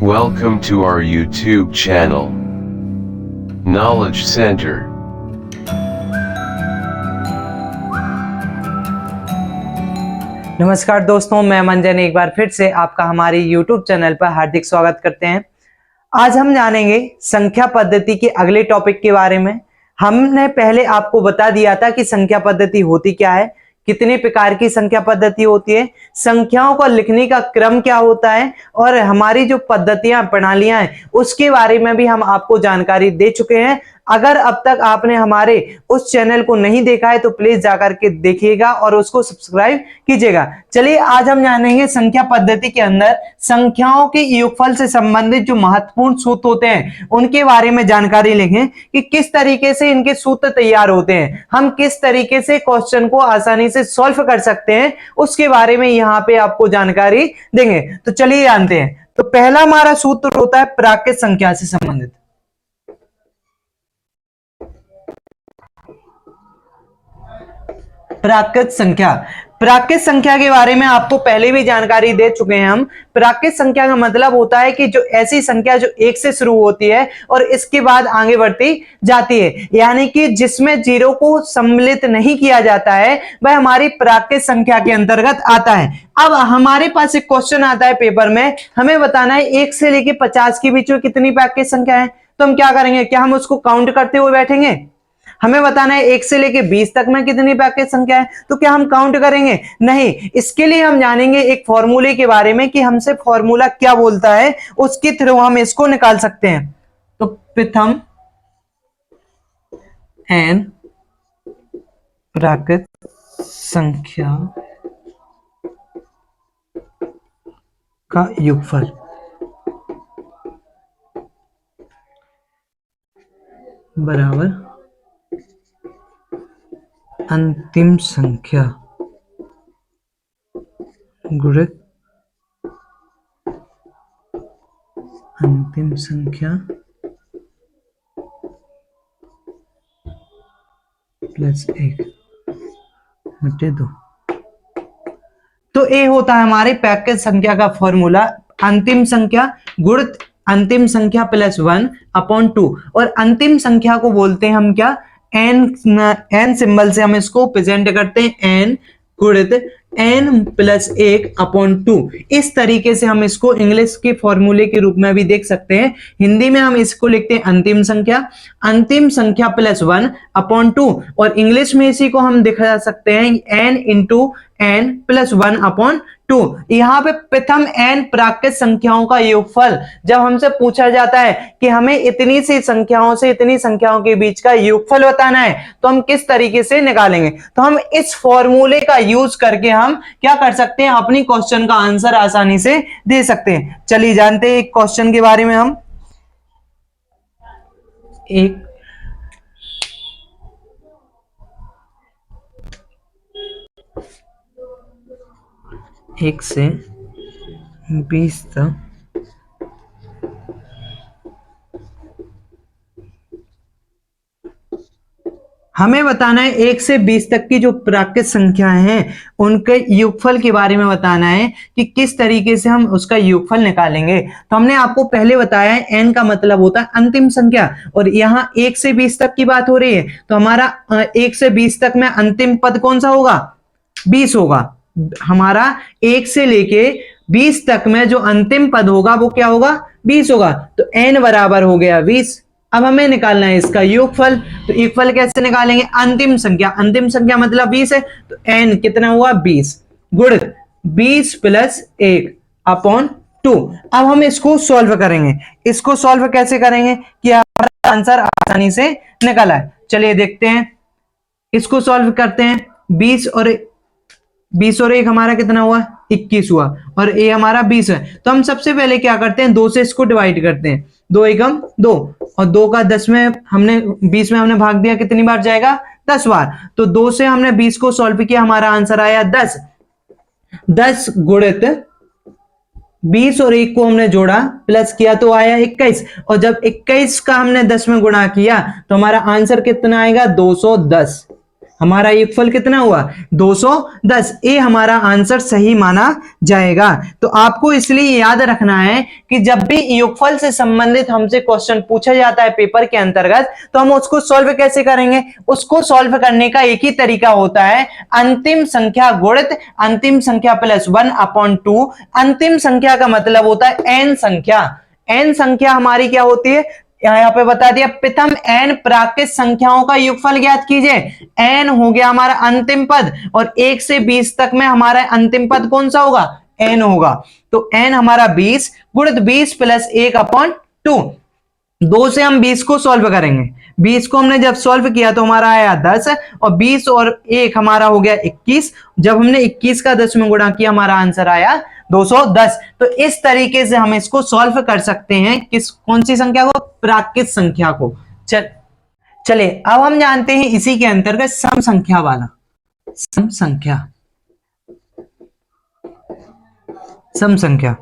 Welcome to our YouTube channel, Knowledge Center. नमस्कार दोस्तों, मैं मंजन एक बार फिर से आपका हमारे YouTube चैनल पर हार्दिक स्वागत करते हैं। आज हम जानेंगे संख्या पद्धति के अगले टॉपिक के बारे में। हमने पहले आपको बता दिया था कि संख्या पद्धति होती क्या है, कितने प्रकार की संख्या पद्धति होती है, संख्याओं को लिखने का क्रम क्या होता है और हमारी जो पद्धतियां प्रणालियां हैं उसके बारे में भी हम आपको जानकारी दे चुके हैं। अगर अब तक आपने हमारे उस चैनल को नहीं देखा है तो प्लीज जाकर के देखिएगा और उसको सब्सक्राइब कीजिएगा। चलिए आज हम जानेंगे संख्या पद्धति के अंदर संख्याओं के योगफल से संबंधित जो महत्वपूर्ण सूत्र होते हैं उनके बारे में जानकारी लेंगे कि किस तरीके से इनके सूत्र तैयार होते हैं, हम किस तरीके से क्वेश्चन को आसानी से सॉल्व कर सकते हैं, उसके बारे में यहाँ पे आपको जानकारी देंगे। तो चलिए जानते हैं। तो पहला हमारा सूत्र होता है प्राकृत संख्या से संबंधित। प्राकृत संख्या के बारे में आपको पहले भी जानकारी दे चुके हैं हम। प्राकृत संख्या का मतलब होता है कि जो ऐसी संख्या जो एक से शुरू होती है और इसके बाद आगे बढ़ती जाती है, यानी कि जिसमें जीरो को सम्मिलित नहीं किया जाता है वह हमारी प्राकृत संख्या के अंतर्गत आता है। अब हमारे पास एक क्वेश्चन आता है पेपर में, हमें बताना है 1 से लेके 50 के बीच में कितनी प्राकृत संख्या है। तो हम क्या करेंगे, क्या हम उसको काउंट करते हुए बैठेंगे? हमें बताना है 1 से लेके 20 तक में कितनी प्राकृत संख्या है, तो क्या हम काउंट करेंगे? नहीं। इसके लिए हम जानेंगे एक फॉर्मूले के बारे में कि हमसे फॉर्मूला क्या बोलता है, उसके थ्रू हम इसको निकाल सकते हैं। तो प्रथम n प्राकृत संख्या का योगफल बराबर अंतिम संख्या गुणित अंतिम संख्या प्लस 1 बटे 2। तो ये होता है हमारे प्राकृत संख्या का फॉर्मूला, अंतिम संख्या गुणित अंतिम संख्या प्लस 1 अपॉन 2। और अंतिम संख्या को बोलते हैं हम क्या, n सिंबल से हम इसको प्रेजेंट करते हैं, n गुणित n प्लस 1 अपॉन 2। इस तरीके से हम इसको इंग्लिश के फॉर्मूले के रूप में भी देख सकते हैं। हिंदी में हम इसको लिखते हैं अंतिम संख्या प्लस 1 अपॉन 2, और इंग्लिश में इसी को हम दिखा सकते हैं n into n plus 1 upon 2। यहाँ पे प्रथम n प्राकृत संख्याओं का योगफल जब हमसे पूछा जाता है कि हमें इतनी सी संख्याओं से इतनी संख्याओं के बीच का योगफल बताना है, तो हम किस तरीके से निकालेंगे? तो हम इस फॉर्मूले का यूज करके हम क्या कर सकते हैं, अपनी क्वेश्चन का आंसर आसानी से दे सकते हैं। चलिए जानते हैं एक क्वेश्चन के बारे में। हम एक से 20 तक हमें बताना है 1 से 20 तक की जो प्राकृत संख्याएं हैं उनके योगफल के बारे में बताना है कि किस तरीके से हम उसका योगफल निकालेंगे। तो हमने आपको पहले बताया है n का मतलब होता है अंतिम संख्या, और यहाँ 1 से 20 तक की बात हो रही है, तो हमारा 1 से 20 तक में अंतिम पद कौन सा होगा? 20 होगा। हमारा 1 से लेके 20 तक में जो अंतिम पद होगा वो क्या होगा? 20 होगा। तो n बराबर हो गया 20। अब हमें निकालना है इसका योगफल। तो योगफल कैसे निकालेंगे? अंतिम संख्या मतलब 20 है, तो n कितना हुआ? 20 गुणित 20 प्लस 1 अपॉन 2। अब हम इसको सॉल्व करेंगे। इसको सॉल्व कैसे करेंगे कि हमारा आंसर आसानी से निकला है। चलिए देखते हैं, इसको सॉल्व करते हैं। 20 और 1 हमारा कितना हुआ? 21 हुआ, और a हमारा 20 है। तो हम सबसे पहले क्या करते हैं, 2 से इसको डिवाइड करते हैं। 2 एकम 2, और 2 का 10 में हमने 20 में हमने भाग दिया, कितनी बार जाएगा? 10 बार। तो 2 से हमने 20 को सॉल्व किया, हमारा आंसर आया 10। 10 गुणित 20 और 1 को हमने जोड़ा, प्लस किया तो आया 21, और जब 21 का हमने 10 में गुणा किया तो हमारा आंसर कितना आएगा? 210। हमारा योगफल कितना हुआ 210। ए हमारा आंसर सही माना जाएगा। तो आपको इसलिए याद रखना है कि जब भी योगफल से संबंधित हमसे क्वेश्चन पूछा जाता है पेपर के अंतर्गत, तो हम उसको सॉल्व कैसे करेंगे। उसको सॉल्व करने का एक ही तरीका होता है, अंतिम संख्या गुणित अंतिम संख्या प्लस 1/2। अंतिम संख्या का मतलब होता है n संख्या। n संख्या हमारी क्या होती है, यहां पे बता दिया, प्रथम n प्राकृत संख्याओं का योगफल ज्ञात कीजिए। n हो गया हमारा अंतिम पद, और 1 से 20 तक में हमारा अंतिम पद कौन सा होगा, n होगा। तो n हमारा 20 गुणित 20 प्लस 1/2। 2 से हम 20 को सॉल्व करेंगे। 20 को हमने जब सॉल्व किया तो हमारा आया 10, और 20 और 1 हमारा हो गया 21। जब हमने 21 का 10 में गुणा किया हमारा आंसर आया 210। तो इस तरीके से हम इसको सॉल्व कर सकते हैं, कौन सी संख्या को, प्राकृत संख्या को। चलिए अब हम जानते हैं इसी के अंतर्गत सम संख्या वाला, सम संख्या। सम संख्या,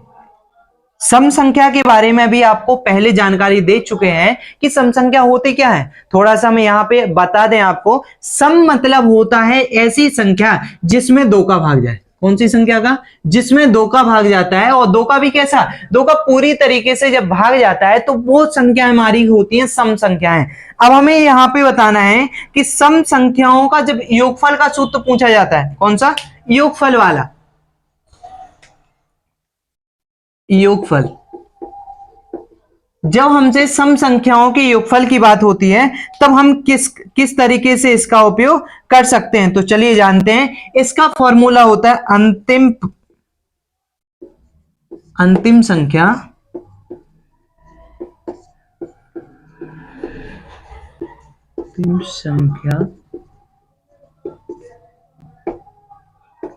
सम संख्या के बारे में भी आपको पहले जानकारी दे चुके हैं कि सम संख्या होती क्या है। थोड़ा सा मैं यहाँ पे बता दें आपको। सम मतलब होता है ऐसी संख्या जिसमें 2 का भाग जाए। कौन सी संख्या का, जिसमें 2 का भाग जाता है, और 2 का भी कैसा, 2 का पूरी तरीके से जब भाग जाता है तो वो संख्या हमारी होती है सम संख्याएं। अब हमें यहाँ पे बताना है कि सम संख्याओं का जब योगफल का सूत्र पूछा जाता है, कौन सा, योगफल वाला, योगफल। जब हमसे सम संख्याओं के योगफल की बात होती है तब हम किस तरीके से इसका उपयोग कर सकते हैं। तो चलिए जानते हैं। इसका फॉर्मूला होता है अंतिम संख्या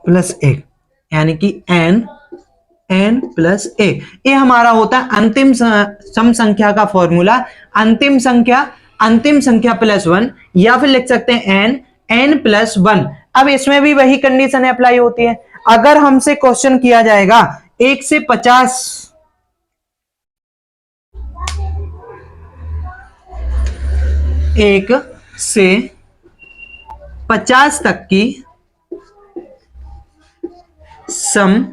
प्लस 1, यानी कि n प्लस 1। ये हमारा होता है अंतिम सम संख्या का फॉर्मूला। अंतिम संख्या प्लस 1, या फिर लिख सकते हैं n प्लस 1। अब इसमें भी वही कंडीशन अप्लाई होती है। अगर हमसे क्वेश्चन किया जाएगा 1 से 50 तक की सम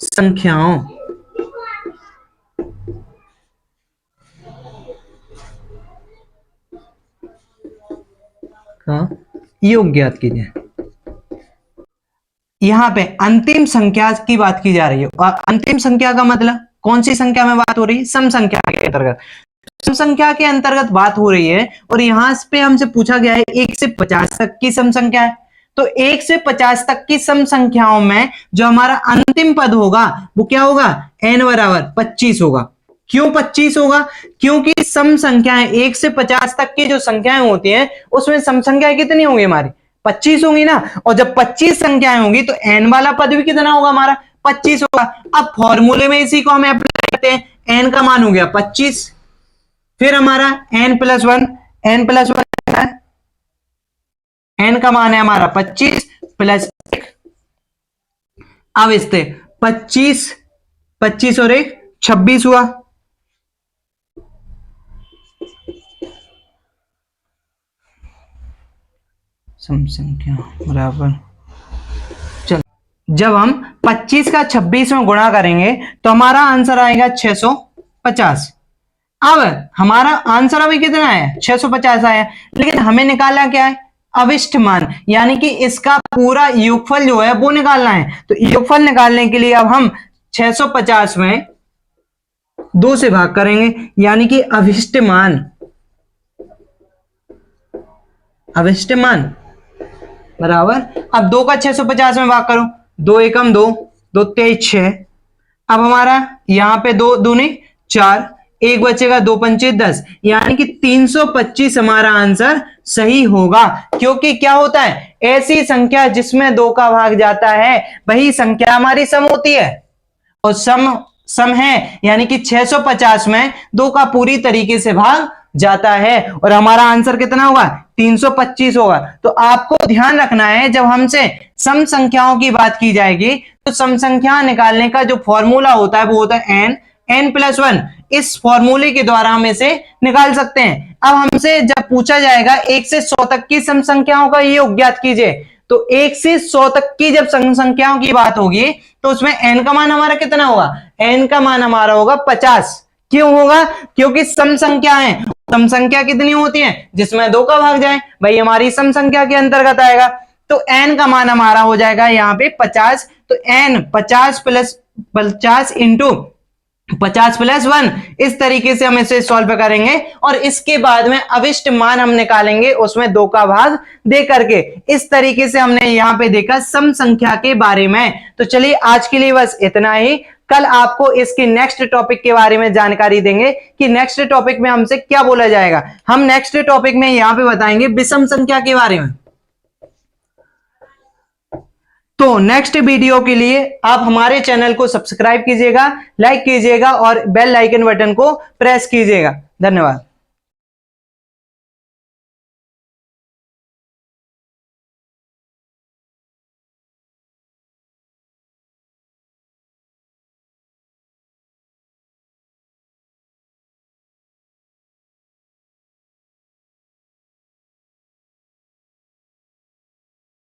संख्याओं का योग ज्ञात कीजिए। यहां पे अंतिम संख्या की बात की जा रही है, और अंतिम संख्या का मतलब कौन सी संख्या में बात हो रही है, सम संख्या के अंतर्गत। सम संख्या के अंतर्गत बात हो रही है, और यहां पे हमसे पूछा गया है 1 से 50 तक की सम संख्या है। तो 1 से 50 तक की सम संख्याओं में जो हमारा अंतिम पद होगा वो क्या होगा, n बराबर 25 होगा। क्यों 25 होगा, क्योंकि सम संख्याएं 1 से 50 तक की जो संख्याएं होती हैं उसमें सम संख्याएं कितनी होंगी, हमारी 25 होंगी ना। और जब 25 संख्याएं होंगी तो n वाला पद भी कितना होगा, हमारा 25 होगा। अब फॉर्मूले में इसी को हमें अप्लाई करते हैं। n का मान हो गया 25, फिर हमारा n प्लस 1 n का मान है हमारा 25 प्लस 1। अब इससे 25 और 1 26 हुआ। सम संख्या बराबर, चल जब हम 25 का 26 में गुणा करेंगे तो हमारा आंसर आएगा 650। अब हमारा आंसर अभी कितना है, 650 आया, लेकिन हमें निकालना क्या है, अविष्ट मान, यानी कि इसका पूरा योगफल जो है वो निकालना है। तो योगफल निकालने के लिए अब हम 650 में 2 से भाग करेंगे, यानी कि अविष्ट मान बराबर, अब 2 का 650 में भाग करो, 2 एकम 2, 2 23 6। अब हमारा यहां पे 2 दूनी 4, 1 बचेगा, 2 पंचे 10, यानी कि 325 हमारा आंसर सही होगा। क्योंकि क्या होता है, ऐसी संख्या जिसमें 2 का भाग जाता है वही संख्या हमारी सम होती है, और सम है, यानी कि 650 में 2 का पूरी तरीके से भाग जाता है, और हमारा आंसर कितना होगा, 325 होगा। तो आपको ध्यान रखना है, जब हमसे सम संख्याओं की बात की जाएगी तो सम संख्या निकालने का जो फॉर्मूला होता है वो होता है n प्लस 1। इस फॉर्मूले के द्वारा हम इसे निकाल सकते हैं। अब हमसे जब पूछा जाएगा 1 से 100 तक की सम संख्याओं का योग ज्ञात कीजिए, तो 1 से 100 तक की जब सम संख्याओं की बात होगी तो उसमें n का मान हमारा कितना होगा, n का मान हमारा होगा 50। क्यों होगा, क्योंकि सम संख्या है, सम संख्या कितनी होती है जिसमें 2 का भाग जाए, भाई हमारी सम संख्या के अंतर्गत आएगा। तो n का मान हमारा हो जाएगा यहाँ पे 50, तो n 50 प्लस 50 इंटू 50 प्लस 1, इस तरीके से हम इसे सॉल्व करेंगे और इसके बाद में अविष्ट मान हम निकालेंगे उसमें 2 का भाग दे करके। इस तरीके से हमने यहाँ पे देखा सम संख्या के बारे में। तो चलिए आज के लिए बस इतना ही, कल आपको इसके नेक्स्ट टॉपिक के बारे में जानकारी देंगे कि नेक्स्ट टॉपिक में हमसे क्या बोला जाएगा। हम नेक्स्ट टॉपिक में यहाँ पे बताएंगे विषम संख्या के बारे में। तो नेक्स्ट वीडियो के लिए आप हमारे चैनल को सब्सक्राइब कीजिएगा, लाइक कीजिएगा और बेल आइकन बटन को प्रेस कीजिएगा। धन्यवाद।